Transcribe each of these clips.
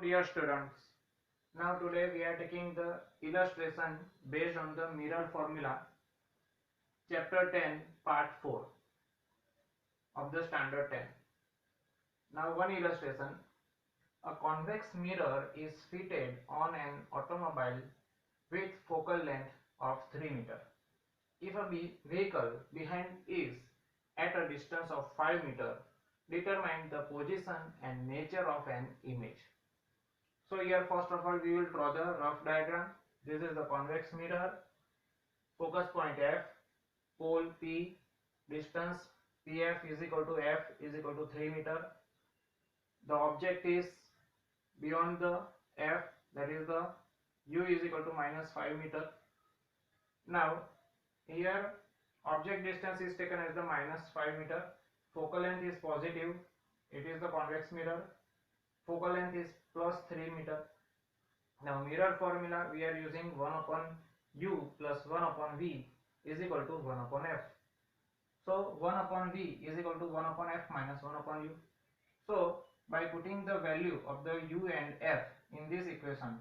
Dear students, now today we are taking the illustration based on the mirror formula, chapter 10, part 4 of the standard 10. Now one illustration, a convex mirror is fitted on an automobile with focal length of 3 meter. If a vehicle behind is at a distance of 5 meter, determine the position and nature of an image. So here first of all we will draw the rough diagram. This is the convex mirror, focus point F, pole P, distance PF is equal to F is equal to 3 meter. The object is beyond the F, that is the U is equal to minus 5 meter. Now here object distance is taken as the minus 5 meter, focal length is positive, it is the convex mirror, focal length is plus 3 meter. Now mirror formula we are using 1 upon U plus 1 upon V is equal to 1 upon F. So 1 upon V is equal to 1 upon F minus 1 upon U. So by putting the value of the U and F in this equation,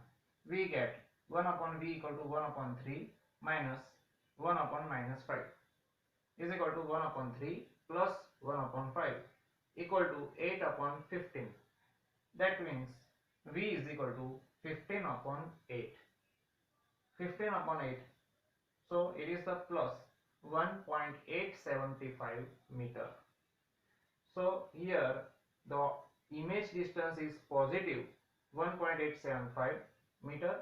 we get 1 upon V equal to 1 upon 3 minus 1 upon minus 5 is equal to 1 upon 3 plus 1 upon 5 equal to 8 upon 15. That means V is equal to 15 upon 8. 15 upon 8. So it is the plus 1.875 meter. So here the image distance is positive 1.875 meter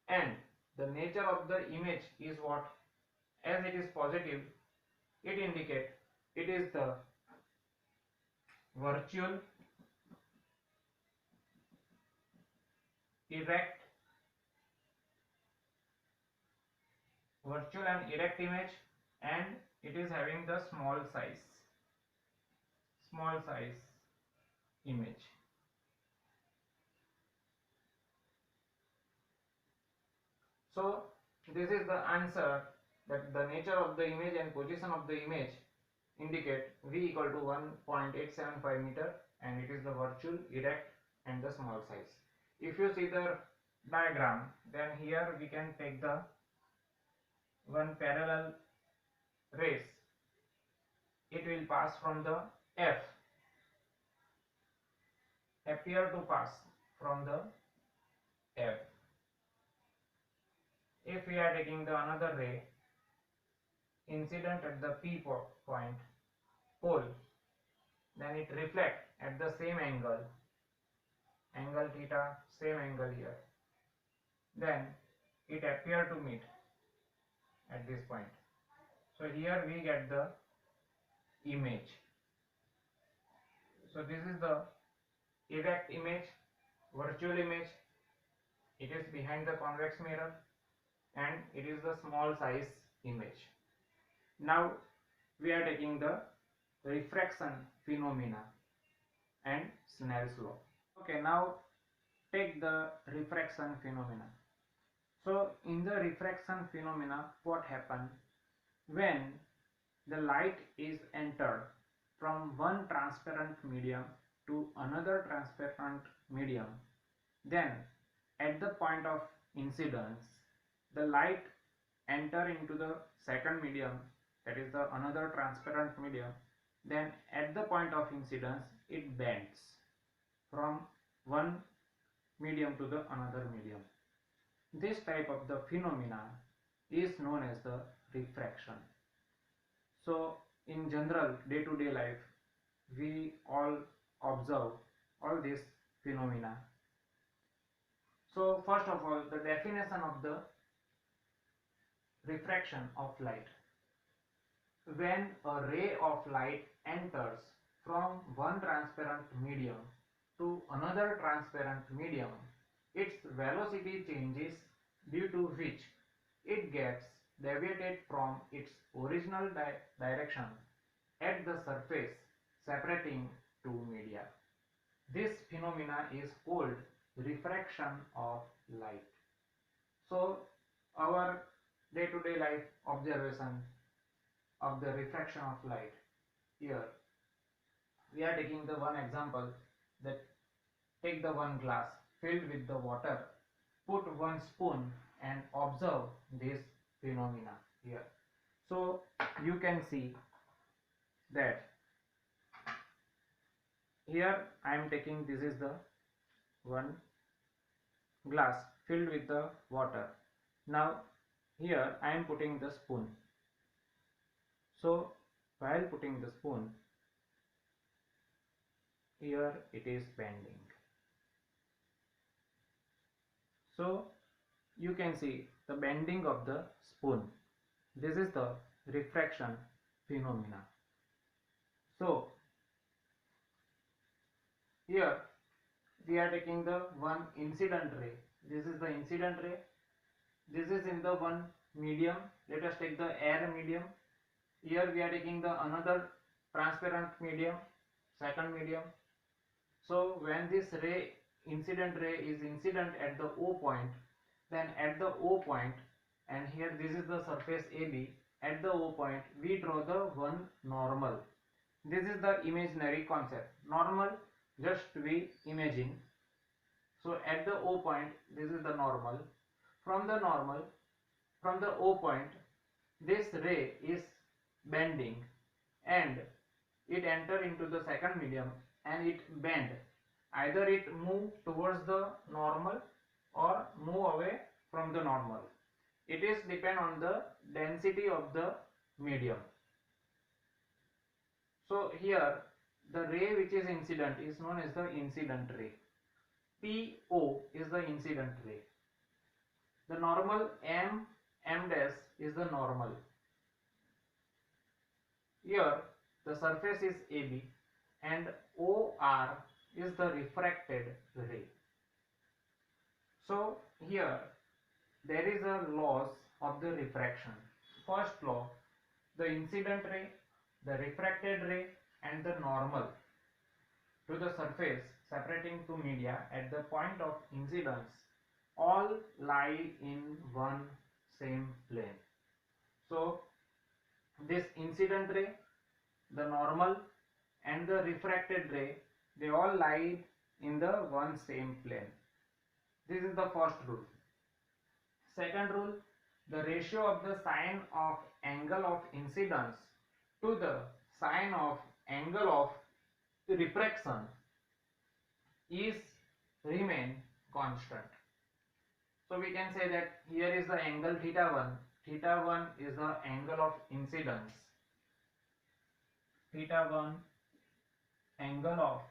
and the nature of the image is what? As it is positive, it indicates it is the virtual, erect, and erect image, and it is having the small size image. So this is the answer, that the nature of the image and position of the image indicate V equal to 1.875 meter and it is the virtual, erect and the small size. If you see the diagram, then here we can take the one parallel rays. It will pass from the F, appear to pass from the F. If we are taking the another ray incident at the P point, pole, then it reflect at the same angle theta, same angle here, then it appear to meet at this point. So here we get the image. So this is the erect image, virtual image, it is behind the convex mirror and it is the small size image. Now we are taking the refraction phenomena and Snell's law. Okay, now take the refraction phenomena. So in the refraction phenomena, what happens when the light is entered from one transparent medium to another transparent medium, then at the point of incidence the light enter into the second medium, that is the another transparent medium, then at the point of incidence it bends from one medium to the another medium. This type of the phenomena is known as the refraction. So in general day-to-day life we all observe all these phenomena. So first of all, the definition of the refraction of light. When a ray of light enters from one transparent medium to another transparent medium, its velocity changes, due to which it gets deviated from its original direction at the surface separating two media. This phenomena is called refraction of light. So our day-to-day life observation of the refraction of light, here we are taking the one example, that take the one glass. filled with the water. Put 1 spoon and observe this phenomena here. So you can see that here I am taking, this is the one glass filled with the water. Now here I am putting the spoon. So while putting the spoon, here it is bending. So you can see the bending of the spoon. This is the refraction phenomena. So here we are taking the one incident ray. This is the incident ray. This is in the one medium. Let us take the air medium. Here we are taking the another transparent medium, second medium. So when this ray, incident ray, is incident at the O point, then at the O point, and here this is the surface AB, at the O point we draw the one normal. This is the imaginary concept. Normal, just we imagine. So at the O point, this is the normal. From the normal, from the O point, this ray is bending and it enter into the second medium and it bend. Either it move towards the normal or move away from the normal. It is depend on the density of the medium. So here the ray which is incident is known as the incident ray. PO is the incident ray. The normal M dash is the normal. Here the surface is AB and OR is the refracted ray. So here there is a laws of the refraction. First law, the incident ray, the refracted ray and the normal to the surface separating two media at the point of incidence all lie in one same plane. So this incident ray, the normal and the refracted ray, they all lie in the one same plane. This is the first rule. Second rule, the ratio of the sine of angle of incidence to the sine of angle of refraction is remain constant. So we can say that here is the angle theta 1. Theta 1 is the angle of incidence. Theta 1 angle of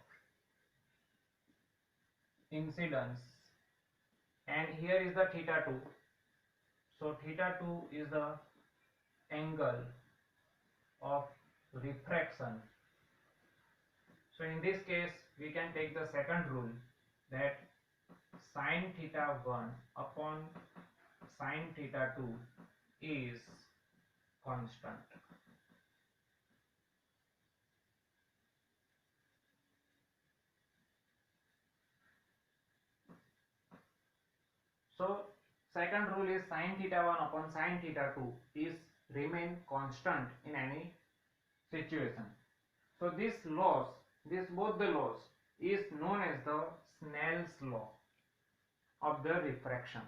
incidence, and here is the theta 2. So theta 2 is the angle of refraction. So in this case we can take the second rule, that sine theta 1 upon sine theta 2 is constant. So second rule is sine theta 1 upon sine theta 2 is remain constant in any situation. So this laws, both the laws is known as the Snell's law of the refraction.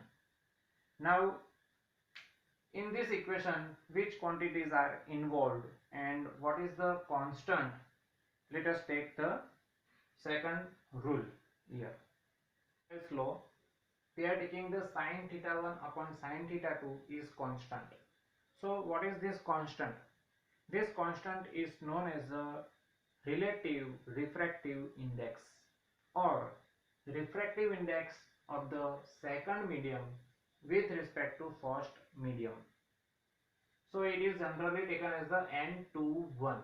Now in this equation which quantities are involved and what is the constant? Let us take the second rule here. Snell's law, we are taking the sine theta 1 upon sine theta 2 is constant. So what is this constant? This constant is known as the relative refractive index or refractive index of the second medium with respect to first medium. So it is generally taken as the n/1.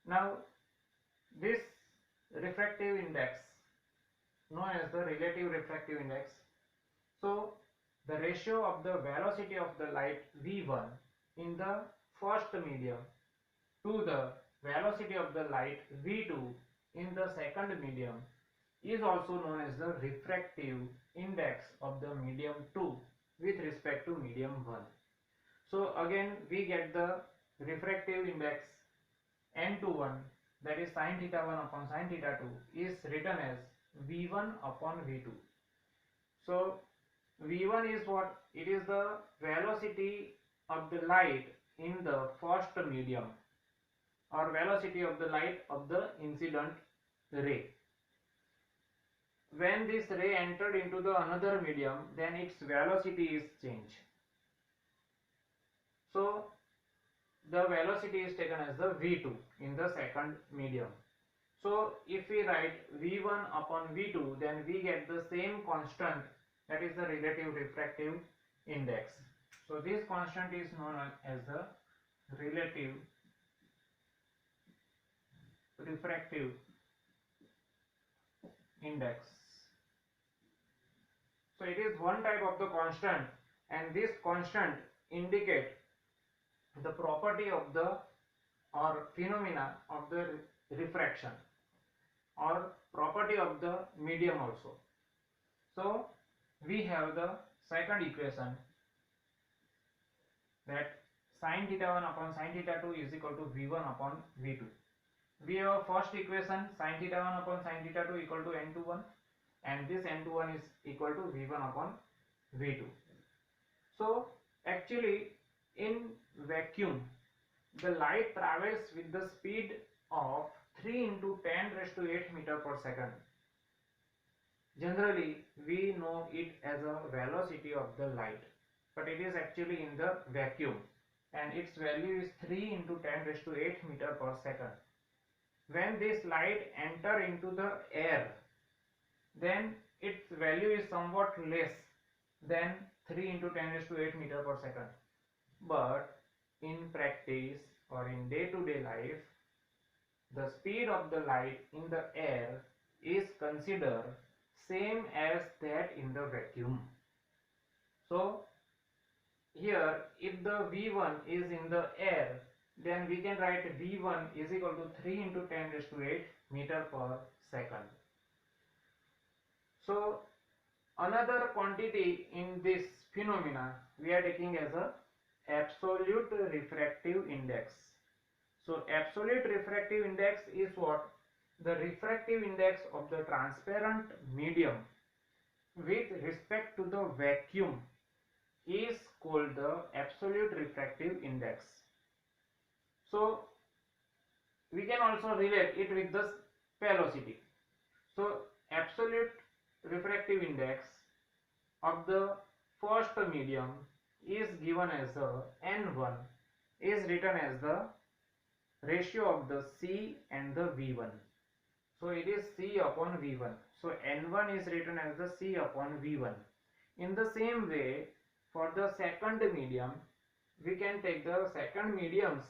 Now this refractive index known as the relative refractive index. So the ratio of the velocity of the light v1 in the first medium to the velocity of the light v2 in the second medium is also known as the refractive index of the medium 2 with respect to medium 1. So again we get the refractive index n/1, that is sine theta 1 upon sine theta 2 is written as V1 upon V2. So V1 is what? It is the velocity of the light in the first medium, or velocity of the light of the incident ray. When this ray entered into the another medium, then its velocity is changed. So the velocity is taken as the V2 in the second medium. So if we write V1 upon V2, then we get the same constant, that is the relative refractive index. So this constant is known as the relative refractive index. So it is one type of the constant, and this constant indicate the property of the or phenomena of the refraction or property of the medium also. So we have the second equation, that sin theta 1 upon sin theta 2 is equal to V1 upon V2. We have first equation, sin theta 1 upon sin theta 2 equal to n21, and this n21 is equal to V1 upon V2. So actually in vacuum the light travels with the speed of 3 into 10 raised to 8 meter per second. Generally we know it as a velocity of the light, but it is actually in the vacuum, and its value is 3 into 10 raised to 8 meter per second. When this light enter into the air, then its value is somewhat less than 3 into 10 raised to 8 meter per second. But in practice or in day-to-day life, the speed of the light in the air is considered same as that in the vacuum. So here if the V1 is in the air, then we can write V1 is equal to 3 into 10 raised to 8 meter per second. So another quantity in this phenomena we are taking as a absolute refractive index. So absolute refractive index is what? The refractive index of the transparent medium with respect to the vacuum is called the absolute refractive index. So we can also relate it with the velocity. So absolute refractive index of the first medium is given as the n1, is written as the ratio of the C and the V1. So it is C upon V1. So n1 is written as the C upon V1. In the same way, for the second medium, we can take the second medium's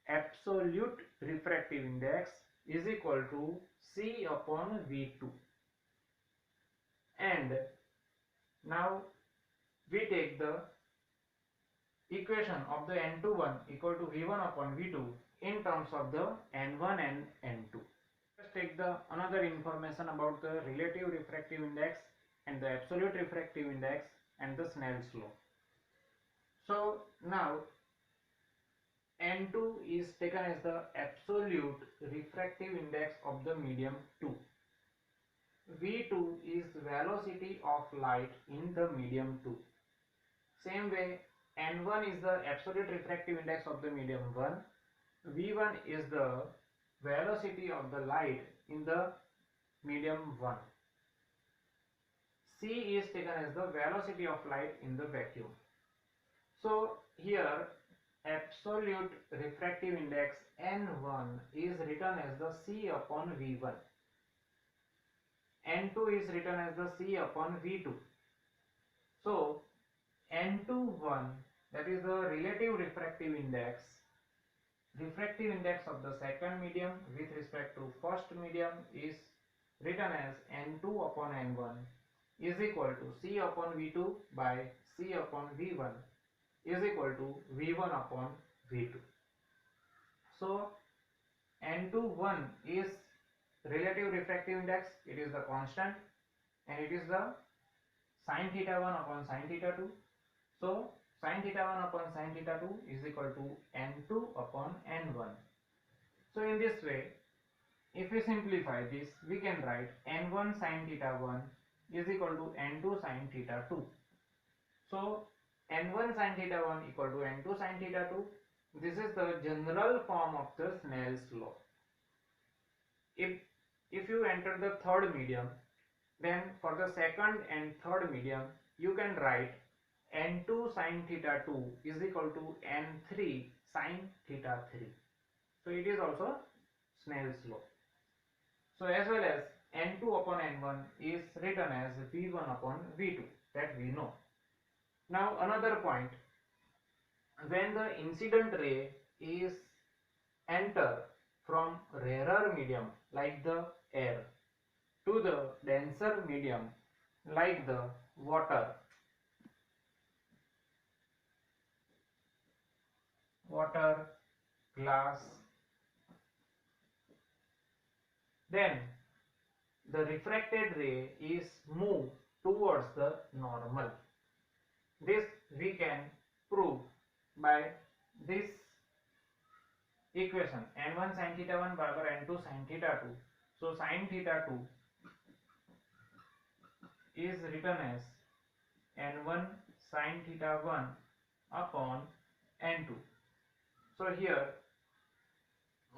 absolute refractive index is equal to C upon V2. And now we take the equation of the n21 equal to V1 upon V2 in terms of the n1 and n2. Let's take the another information about the relative refractive index and the absolute refractive index and the Snell's law. So now n2 is taken as the absolute refractive index of the medium 2. V2 is velocity of light in the medium 2. Same way, n1 is the absolute refractive index of the medium 1. V1 is the velocity of the light in the medium 1. C is taken as the velocity of light in the vacuum. So here absolute refractive index n1 is written as the C upon V1. n2 is written as the C upon V2. So n21, that is the relative refractive index of the second medium with respect to first medium, is written as n2 upon n1 is equal to C upon V2 by C upon V1 is equal to V1 upon V2. So n21 is relative refractive index, it is the constant, and it is the sin theta 1 upon sin theta 2. So sin theta 1 upon sin theta 2 is equal to n2 upon n1. So in this way if we simplify this, we can write n1 sin theta 1 is equal to n2 sin theta 2. So n1 sin theta 1 equal to n2 sin theta 2. This is the general form of the Snell's law. If you enter the third medium, then for the second and third medium, you can write n2 sin theta 2 is equal to n3 sin theta 3. So it is also Snell's law. So as well as n2 upon n1 is written as v1 upon v2, that we know. Now another point, when the incident ray is enter from rarer medium like the air to the denser medium like the water, glass, then the refracted ray is moved towards the normal. This we can prove by this equation, n1 sin theta 1 barabar n2 sin theta 2. So sin theta 2 is written as n1 sin theta 1 upon n2. So here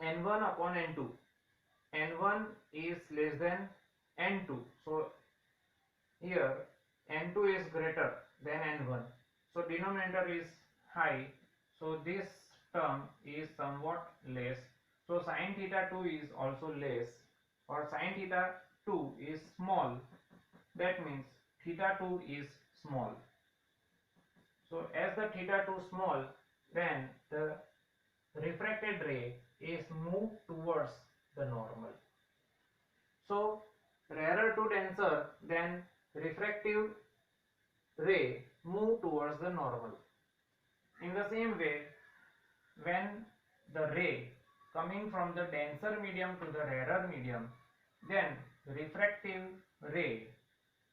n1 upon n2, n1 is less than n2, so here n2 is greater than n1, so denominator is high, so this term is somewhat less, so sin theta 2 is also less, or sin theta 2 is small, that means theta 2 is small. So as the theta 2 small, then the refracted ray is moved towards the normal. So rarer to denser, then refractive ray move towards the normal. In the same way, when the ray coming from the denser medium to the rarer medium, then refractive ray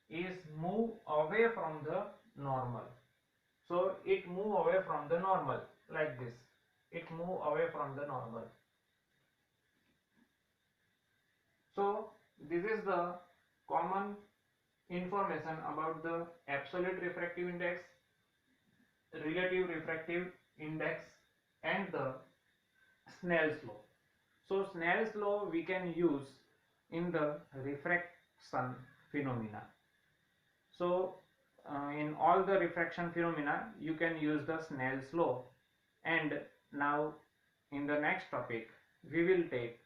is move away from the normal. So it move away from the normal like this. It move away from the normal. So this is the common information about the absolute refractive index, relative refractive index, and the Snell's law. So Snell's law we can use in the refraction phenomena. So in all the refraction phenomena you can use the Snell's law. And now in the next topic we will take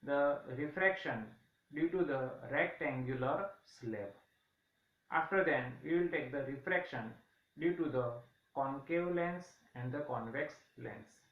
the refraction due to the rectangular slab. After then we will take the refraction due to the concave lens and the convex lens.